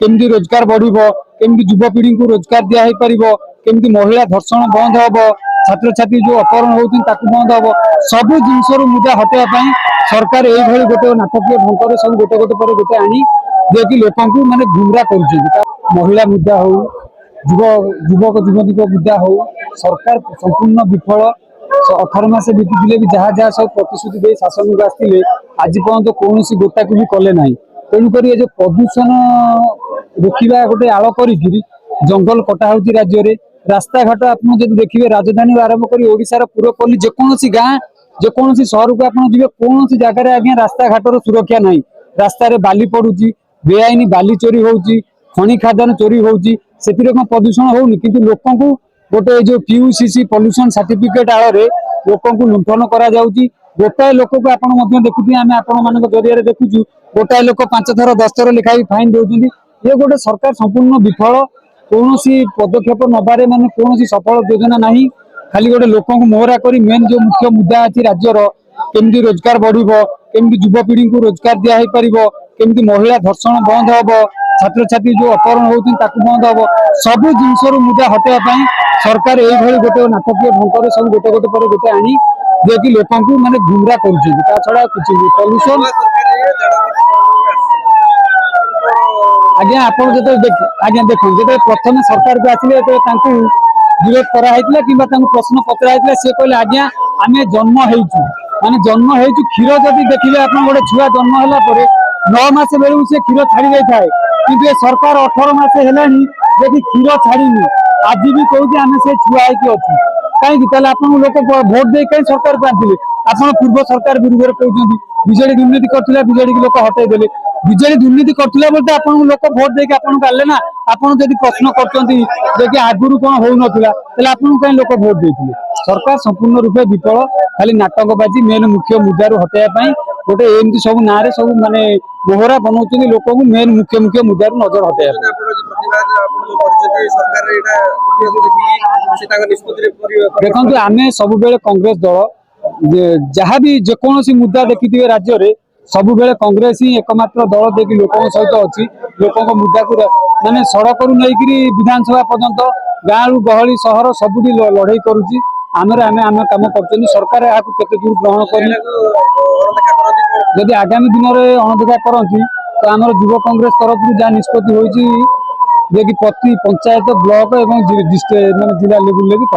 केमती रोजगार बढ़िबो, केमती युवपीढ़ी को रोजगार दिया है पारिबो, केमती महिला धर्षण बंद हबो, छात्र छात्री जो अपहरण होउथिन ताकु बंद हबो, सब जिनसर मुद्दा हटेया पई सरकार एई भली गोटे नाटकीय ढंग सब गोटे गोटे पर गोटे आनी जे कि लोकन माने गुमराह करूछन। महिला मुद्दा हो, युवक युवती मुद्दा हो, सरकार संपूर्ण विफल। 18 मास बीती भी जहाँ जहाँ सब प्रतिश्रुति दे शासन को आसते आज पर्यंत कौन गोटा को भी कले ना। तेणुक जो प्रदूषण रोकवा गोटे आड़ कर जंगल कटा हो राज्य में रास्ता घाट आप देखिए राजधानी आरंभ कर ओडार पूरपल्ली जेकोसी गाँ जेकोसी सहर को आप कौन जगह आज्ञा रास्ता घाटर सुरक्षा ना। रास्ता बाली पड़ुची, बेआईन बाली चोरी होउची, खनि खादान चोरी होउची, सेतिरे कौन प्रदूषण होउनी किंतु लोकों को गोटे जो पीयूसीसी पॉल्यूशन सर्टिफिकेट आड़े लोकों को लुंठन करा जाउची। गोटाए लोक को आपण मध्य देखुथि आमे आपण मानक जरिया देखुछु गोटाए लोक 5 थर 10 थर लिखाई फाइन दउछिन। ये गोटे सरकार संपूर्ण विफल, कौनसी पदक्षेप नबारे माने कौनसी सफल योजना नहीं। खाली गोटे लोकों को मोहरा करी मेन जो मुख्य मुद्दा अछि राज्यर केमती रोजगार बढ़िबो, केमती युवपीढ़ी को रोजगार दिया है पारिबो, केमती महिला धर्षण बंद हबो, छात्र छात्री जो अपहरण होउथिन ताकु बंद हबो, सब जिनसर मुद्दा हटेया पई सरकार एई भली गोटे नाटकीय ढंग सब गोटे गोटे पर गोटे आनी जे कि लोकों को माने गुमराह करूछन। ता छडा किछि पॉल्यूशन आज्ञा आपण जते देख आज्ञा देखो जते प्रथम सरकार को आसिले तो तांकू विरोध करा हैतिला किबा तांकू प्रश्न पत्रा हैतिला से कहले आज्ञा आमे जन्म हेइछु माने जन्म हेइछु क्षीर जदी देखिले आपण गोटे छुआ जन्म होला परे 9 मास बेलू से क्षीर छाड़ी जाय थाए किंतु ए सरकार 18 मास हेलानी जे कि क्षीर छाड़ीनी आज भी कहू जे आमे से छुआ है कि अछि कहीं ताले आपण लोक वोट दे कहीं सरकार को आंथिले आपण पूर्व सरकार विरुद्ध कहउछंती बीजेडी दुर्नीति करथिला बीजेडी के लोक हटाई देले बीजेडी दुर्नीति करथिला बोलते आपण लोक वोट दे के आपण गाले ना आपण जदी प्रश्न करचंती जे कि आगुरु कोन होउ नथिला ताले आपण कहीं लोक वोट देथिले। सरकार संपूर्ण रूपे विफल, खाली नाटकबाजी मेन मुख्य मुद्दा हटाया पई गोटे एमती सब ना रे सब माने मोहरा बनाउछंती लोक को मेन मुख्य मुद्दा नजर हटाया। देखो आमे सब बेले कांग्रेस दल जहाँ भी जेकोसी मुद्दा देखिथिबे राज्य रे सब बेले कांग्रेस ही एकमात्र दल देखि लोकों सहित अछि। लोकों को मुद्दा को माने सड़क रु नैकरी विधानसभा पर्यंत गाँ रु गहली सहर सबुठी लड़ाई करूची। आमे आमे काम करछनी सरकार या केते दूर ग्रहण करी जदि आगामी दिन में अणदेखा करती तो आम युव कांग्रेस तरफ जहाँ निष्पत्ति होइछि जे कि प्रति पंचायत ब्लॉक एवं जिला लेवल